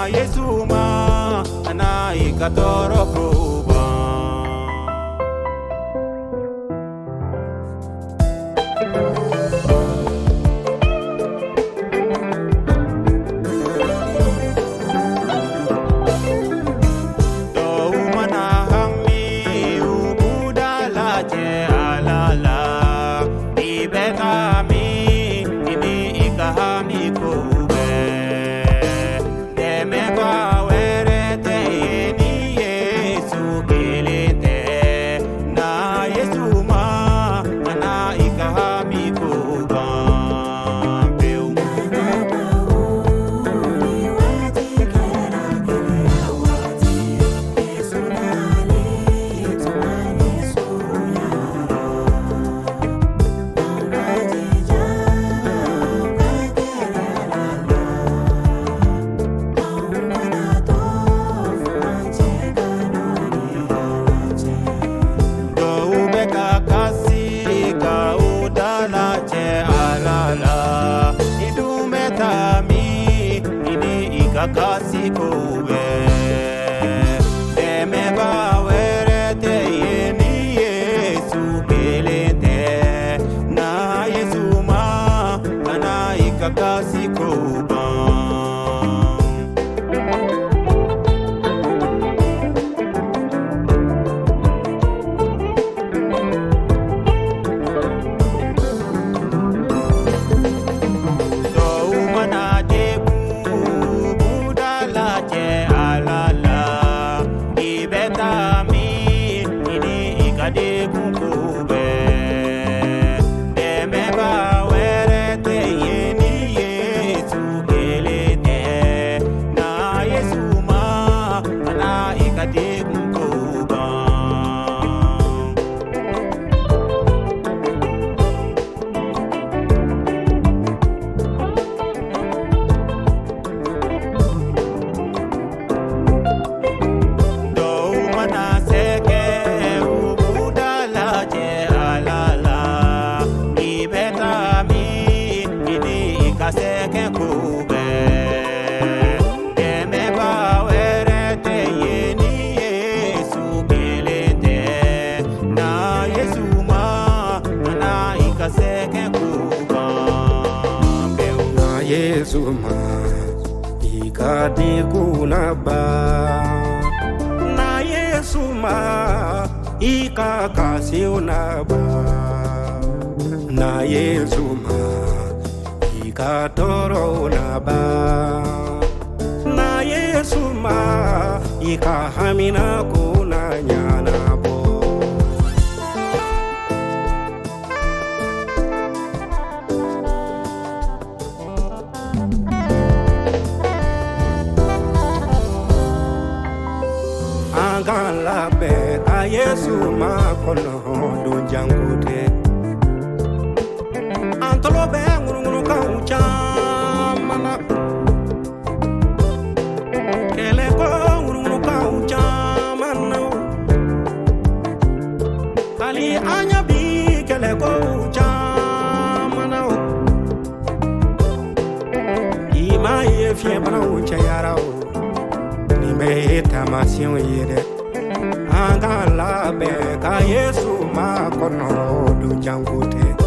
Yesu ma na ikatoro kuba. Kasi kobe deme ba werete yeni Yesu kelete na Yesu ma na ikakasi koba. Yesu ma ikadi kunaba na Yesu ma ikakasi unaba na Yesu ma ikatoro unaba na Yesu ma ikahamina kuna nyanabo. Angala be a Yesu ma kono do jangute antolo be ngunu ka ucha mana kele ko ngunu ka ucha mana kali anya bi kele ko ucha mana ima ye fie bana ucha yarao ni me tamasio yede. Angala be ka Yesu ma kono do jangute